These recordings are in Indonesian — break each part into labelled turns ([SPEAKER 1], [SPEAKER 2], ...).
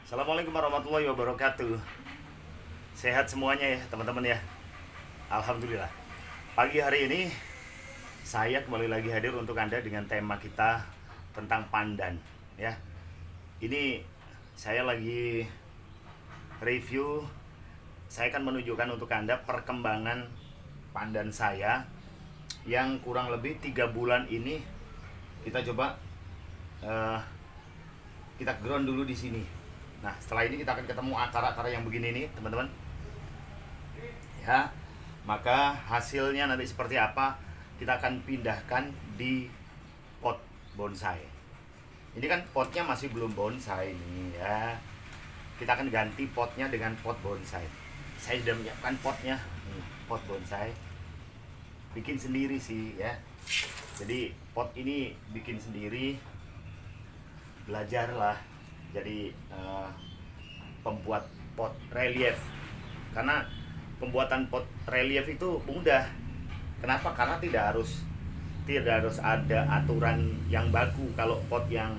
[SPEAKER 1] Assalamualaikum warahmatullahi wabarakatuh. Sehat semuanya ya teman-teman ya. Alhamdulillah. Pagi hari ini saya kembali lagi hadir untuk Anda dengan tema kita tentang pandan ya. Ini saya lagi review. Saya akan menunjukkan untuk Anda perkembangan pandan saya yang kurang lebih 3 bulan ini. Kita coba kita ground dulu di sini. Nah, setelah ini kita akan ketemu akar-akar yang begini nih, teman-teman. Ya, maka hasilnya nanti seperti apa, kita akan pindahkan di pot bonsai. Ini kan potnya masih belum bonsai nih ya. Kita akan ganti potnya dengan pot bonsai. Saya sudah menyiapkan potnya, nih, pot bonsai. Bikin sendiri sih ya. Jadi pot ini bikin sendiri. Belajarlah jadi pembuat pot relief, karena pembuatan pot relief itu mudah. Kenapa? Karena tidak harus ada aturan yang baku. Kalau pot yang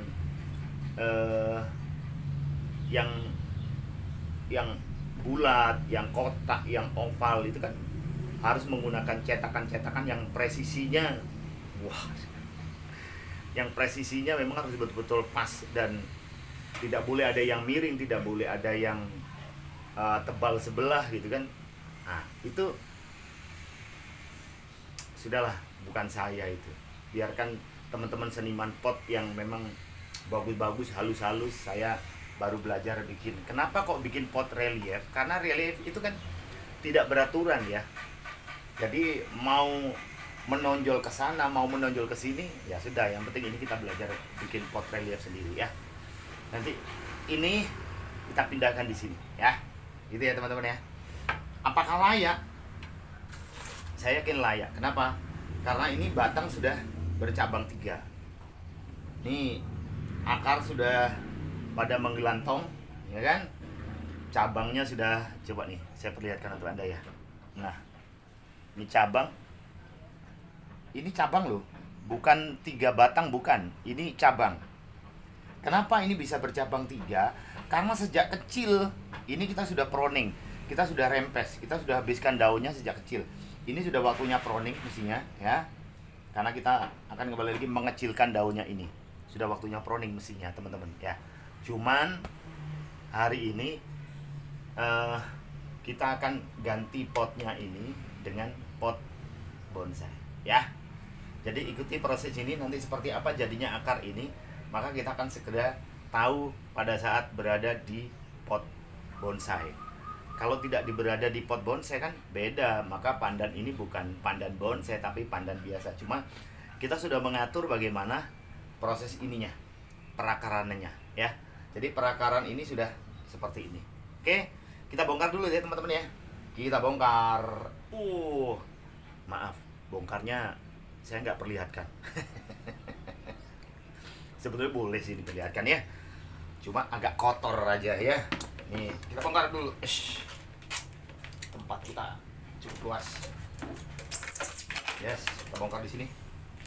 [SPEAKER 1] yang yang bulat, yang kotak, yang oval itu kan harus menggunakan cetakan-cetakan yang presisinya, wah, yang presisinya memang harus betul-betul pas, dan tidak boleh ada yang miring, tidak boleh ada yang tebal sebelah gitu kan. Nah, itu sudahlah, bukan saya itu. Biarkan teman-teman seniman pot yang memang bagus-bagus, halus-halus. Saya baru belajar bikin. Kenapa kok bikin pot relief? Karena relief itu kan tidak beraturan ya. Jadi mau menonjol ke sana, mau menonjol ke sini, ya sudah. Yang penting ini kita belajar bikin pot relief sendiri ya. Nanti ini kita pindahkan di sini ya. Gitu ya teman-teman ya. Apakah layak? Saya yakin layak. Kenapa? Karena ini batang sudah bercabang 3. Nih akar sudah pada menggelantong, ya kan? Cabangnya sudah, coba nih saya perlihatkan untuk Anda ya. Nah, ini cabang. Ini cabang loh, bukan 3 batang, bukan. Ini cabang. Kenapa ini bisa bercabang 3? Karena sejak kecil ini kita sudah pruning, kita sudah rempes, kita sudah habiskan daunnya sejak kecil. Ini sudah waktunya pruning mestinya ya. Karena kita akan kembali lagi mengecilkan daunnya ini. Sudah waktunya pruning mestinya teman-teman ya. Cuman hari ini kita akan ganti potnya ini dengan pot bonsai ya. Jadi ikuti proses ini, nanti seperti apa jadinya akar ini, maka kita akan segera tahu pada saat berada di pot bonsai. Kalau tidak berada di pot bonsai kan beda, maka pandan ini bukan pandan bonsai tapi pandan biasa. Cuma kita sudah mengatur bagaimana proses ininya, perakarannya ya. Jadi perakaran ini sudah seperti ini. Oke, kita bongkar dulu ya teman-teman ya. Kita bongkar. Maaf, bongkarnya saya nggak perlihatkan. Sebetulnya boleh sih diperlihatkan ya, cuma agak kotor aja ya. Nih kita bongkar dulu. Tempat kita cukup luas. Yes, kita bongkar di sini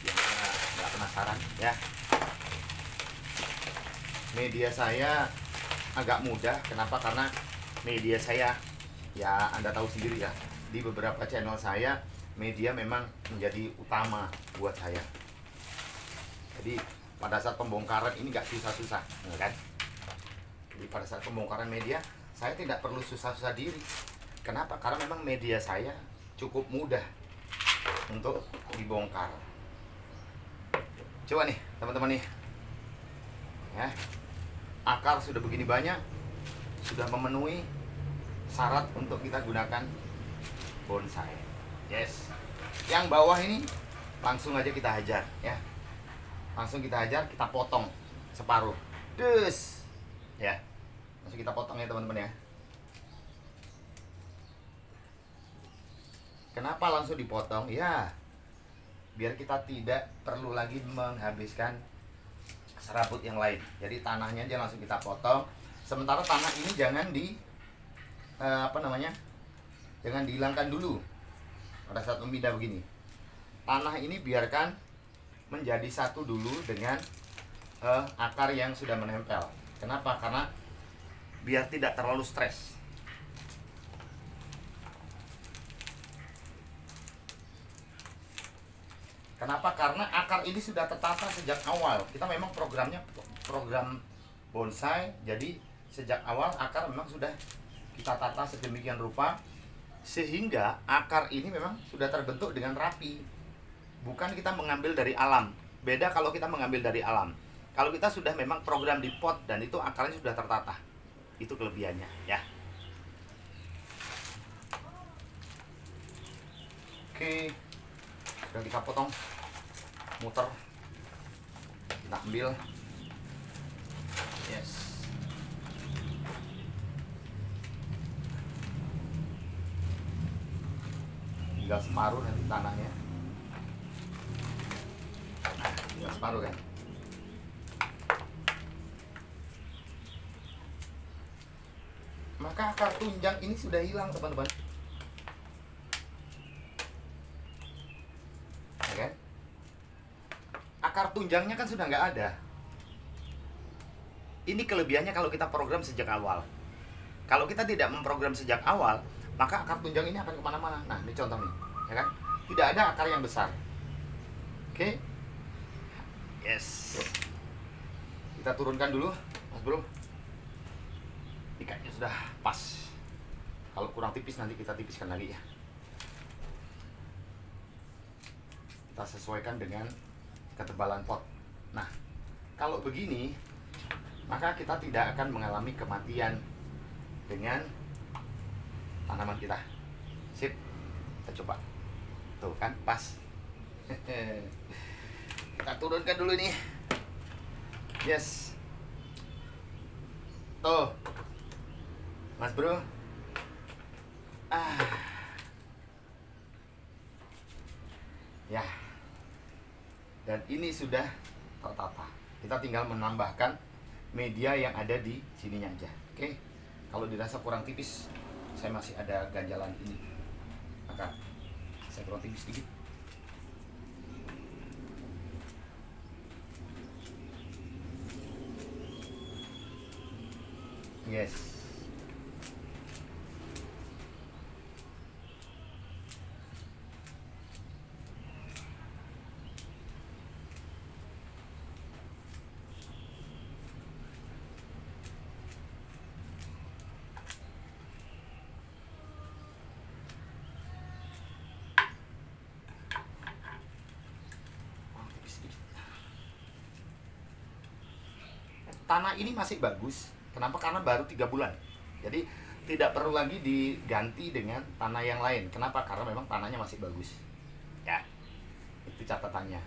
[SPEAKER 1] biar nggak penasaran ya. Media saya agak mudah. Kenapa? Karena media saya ya Anda tahu sendiri ya, di beberapa channel saya media memang menjadi utama buat saya. Jadi pada saat pembongkaran ini nggak susah-susah, kan? Jadi pada saat pembongkaran media saya tidak perlu susah-susah diri. Kenapa? Karena memang media saya cukup mudah untuk dibongkar. Coba nih teman-teman nih, ya, akar sudah begini banyak, sudah memenuhi syarat untuk kita gunakan bonsai. Yes, yang bawah ini langsung aja kita hajar ya. Langsung kita hajar, kita potong separuh. Dus. Ya. Langsung kita potong ya teman-teman ya. Kenapa langsung dipotong? Ya, biar kita tidak perlu lagi menghabiskan serabut yang lain. Jadi tanahnya aja langsung kita potong. Sementara tanah ini jangan jangan dihilangkan dulu. Pada saat memindah begini, tanah ini biarkan menjadi satu dulu dengan akar yang sudah menempel. Kenapa? Karena biar tidak terlalu stres. Kenapa? Karena akar ini sudah tertata sejak awal. Kita memang programnya program bonsai, jadi sejak awal akar memang sudah kita tata sedemikian rupa sehingga akar ini memang sudah terbentuk dengan rapi. Bukan kita mengambil dari alam. Beda kalau kita mengambil dari alam. Kalau kita sudah memang program di pot dan itu akarnya sudah tertata. Itu kelebihannya, ya. Oke. Sudah kita potong. Muter. Kita ambil. Yes. Tinggal separuh nanti tanahnya. Nah, tinggal separuh kan. Maka akar tunjang ini sudah hilang, teman-teman. Ya kan? Akar tunjangnya kan sudah nggak ada. Ini kelebihannya kalau kita program sejak awal. Kalau kita tidak memprogram sejak awal, maka akar tunjang ini akan kemana-mana. Nah, ini contoh nih, ya kan? Tidak ada akar yang besar. Oke? Yes. Kita turunkan dulu, Mas Bro. Ikatnya sudah pas. Kalau kurang tipis nanti kita tipiskan lagi ya. Kita sesuaikan dengan ketebalan pot. Nah, kalau begini, maka kita tidak akan mengalami kematian dengan tanaman kita. Sip, kita coba. Tuh kan, pas. Kita turunkan dulu nih. Yes. Tuh, Mas Bro. Ya. Dan ini sudah tertata. Kita tinggal menambahkan media yang ada di sininya aja. Oke. Kalau dirasa kurang tipis, saya masih ada ganjalan ini. Maka saya kurang tipis sedikit. Yes. Tanah ini masih bagus. Kenapa? Karena baru 3 bulan. Jadi tidak perlu lagi diganti dengan tanah yang lain. Kenapa? Karena memang tanahnya masih bagus. Ya, itu catatannya.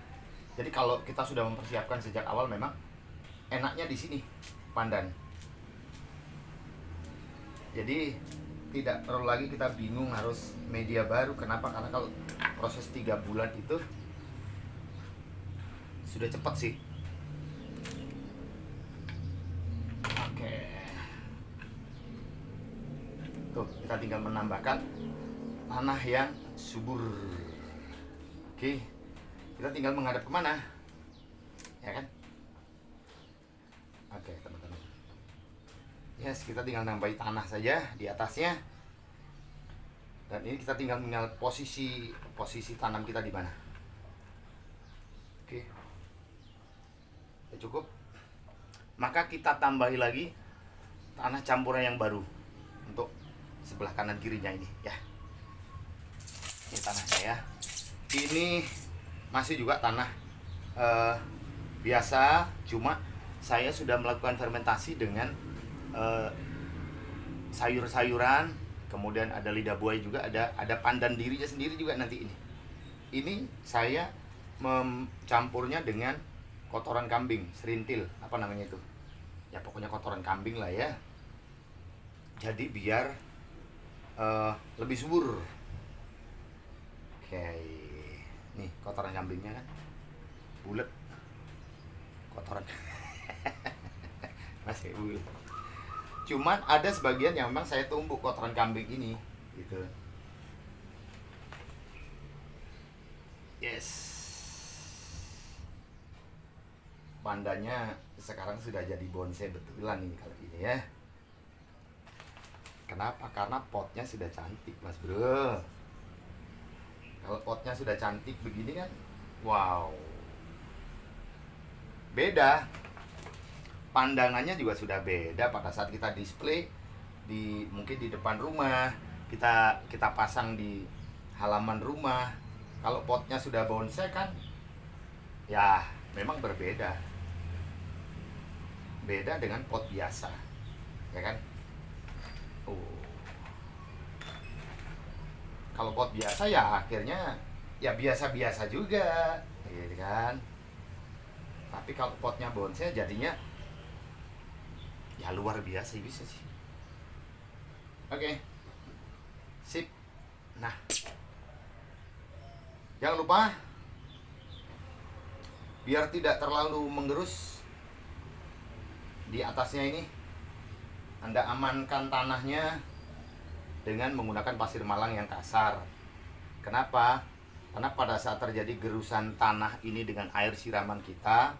[SPEAKER 1] Jadi kalau kita sudah mempersiapkan sejak awal, memang enaknya di sini, pandan. Jadi tidak perlu lagi kita bingung harus media baru. Kenapa? Karena kalau proses 3 bulan itu sudah cepat sih. Tuh, kita tinggal menambahkan tanah yang subur. Oke, kita tinggal menghadap kemana, ya kan? Oke, teman-teman. Yes, kita tinggal nambahi tanah saja di atasnya. Dan ini kita tinggal posisi tanam kita di mana. Oke, ya cukup. Maka kita tambahi lagi tanah campuran yang baru untuk sebelah kanan kirinya ini ya. Ini tanah saya. Ini masih juga tanah biasa, cuma saya sudah melakukan fermentasi dengan sayur-sayuran, kemudian ada lidah buaya juga, ada pandan dirinya sendiri juga nanti ini. Ini saya mencampurnya dengan kotoran kambing, serintil, apa namanya itu? Ya pokoknya kotoran kambing lah ya. Jadi biar lebih subur. Oke, nih kotoran kambingnya kan bulat, kotoran masih bulat. Cuman ada sebagian yang memang saya tumbuk kotoran kambing ini, gitu. Yes, pandanya sekarang sudah jadi bonsai betulan nih kalau ini ya. Kenapa? Karena potnya sudah cantik, Mas Bro. Kalau potnya sudah cantik begini kan, wow, beda. Pandangannya juga sudah beda pada saat kita display di mungkin di depan rumah, kita pasang di halaman rumah. Kalau potnya sudah bonsai kan, ya memang berbeda. Beda dengan pot biasa, ya kan? Oh. Kalau pot biasa ya akhirnya ya biasa-biasa juga, gitu kan. Tapi kalau potnya bonsai jadinya ya luar biasa bisa sih. Oke, sip. Nah, jangan lupa biar tidak terlalu menggerus di atasnya ini, Anda amankan tanahnya dengan menggunakan pasir malang yang kasar. Kenapa? Karena pada saat terjadi gerusan tanah ini dengan air siraman kita,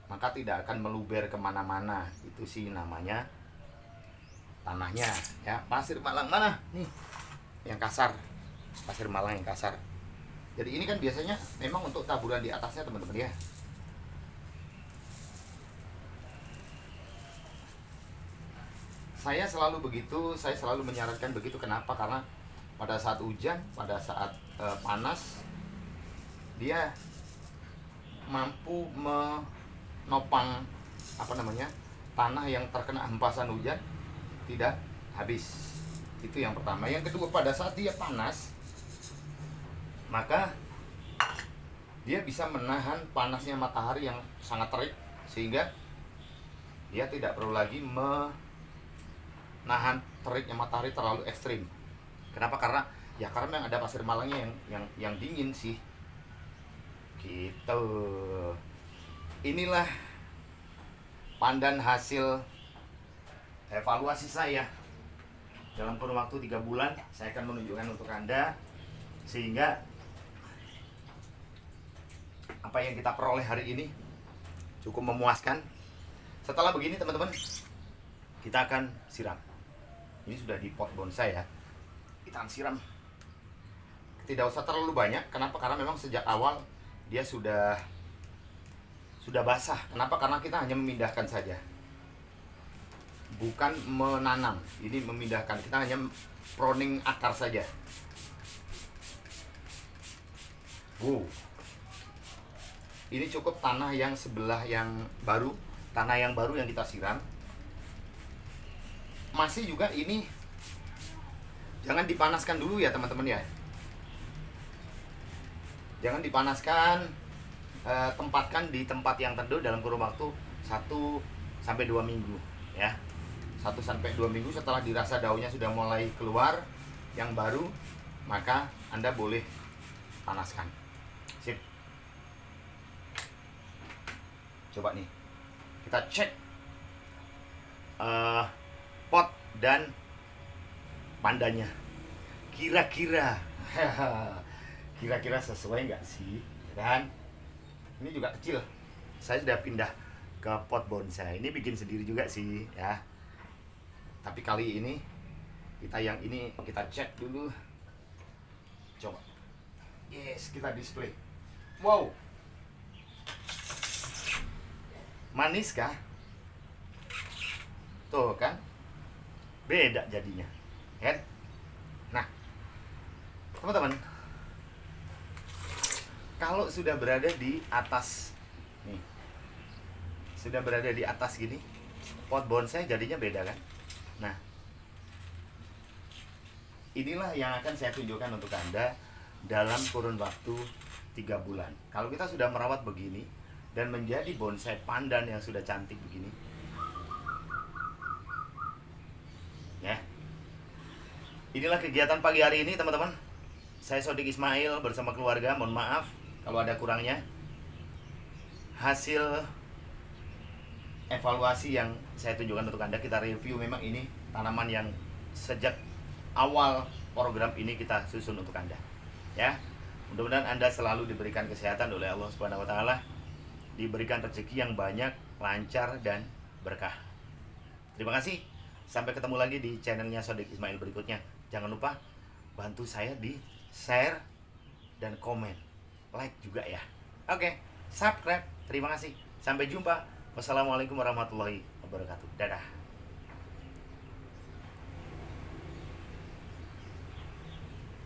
[SPEAKER 1] maka tidak akan meluber kemana-mana. Itu sih namanya tanahnya, ya. Pasir malang mana? Nih, yang kasar. Pasir malang yang kasar. Jadi ini kan biasanya memang untuk taburan di atasnya, teman-teman, ya. Saya selalu begitu, saya selalu menyarankan begitu. Kenapa? Karena pada saat hujan, pada saat panas, dia mampu menopang tanah yang terkena hempasan hujan tidak habis. Itu yang pertama. Yang kedua, pada saat dia panas, maka dia bisa menahan panasnya matahari yang sangat terik, sehingga dia tidak perlu lagi menahan teriknya matahari terlalu ekstrim. Kenapa? Karena ada pasir malangnya yang dingin sih. Gitu. Inilah pandan hasil evaluasi saya. Dalam kurun waktu 3 bulan saya akan menunjukkan untuk Anda, sehingga apa yang kita peroleh hari ini cukup memuaskan. Setelah begini, teman-teman, kita akan siram. Ini sudah di pot bonsai, ya. Kita akan siram. Tidak usah terlalu banyak. Kenapa? Karena memang sejak awal dia sudah basah. Kenapa? Karena kita hanya memindahkan saja, bukan menanam. Ini memindahkan, kita hanya pruning akar saja. Ini cukup tanah yang sebelah yang baru, tanah yang baru yang kita siram. Masih juga ini jangan dipanaskan dulu ya, teman-teman, ya. Jangan dipanaskan, tempatkan di tempat yang teduh dalam kurun waktu 1-2 minggu, ya. 1-2 minggu setelah dirasa daunnya sudah mulai keluar yang baru, maka Anda boleh panaskan. Sip. Coba nih, kita cek pot dan pandannya. Kira-kira sesuai nggak sih, ya kan? Ini juga kecil. Saya sudah pindah ke pot bonsai. Ini bikin sendiri juga sih, ya. Tapi kali ini kita cek dulu. Coba. Yes, kita display. Wow. Manis kah? Tuh kan? Beda jadinya, kan? Nah, teman-teman, kalau sudah berada di atas nih, sudah berada di atas gini, pot bonsai jadinya beda, kan? Nah, inilah yang akan saya tunjukkan untuk Anda dalam kurun waktu 3 bulan. Kalau kita sudah merawat begini dan menjadi bonsai pandan yang sudah cantik begini, ya. Inilah kegiatan pagi hari ini, teman-teman. Saya Sodik Ismail bersama keluarga. Mohon maaf kalau ada kurangnya. Hasil evaluasi yang saya tunjukkan untuk Anda, kita review. Memang ini tanaman yang sejak awal program ini kita susun untuk Anda, ya. Mudah-mudahan Anda selalu diberikan kesehatan oleh Allah Subhanahu wa taala, diberikan rezeki yang banyak, lancar dan berkah. Terima kasih. Sampai ketemu lagi di channelnya Sodik Ismail berikutnya. Jangan lupa bantu saya di share dan komen, like juga ya. Oke, subscribe. Terima kasih. Sampai jumpa. Wassalamualaikum warahmatullahi wabarakatuh. Dadah.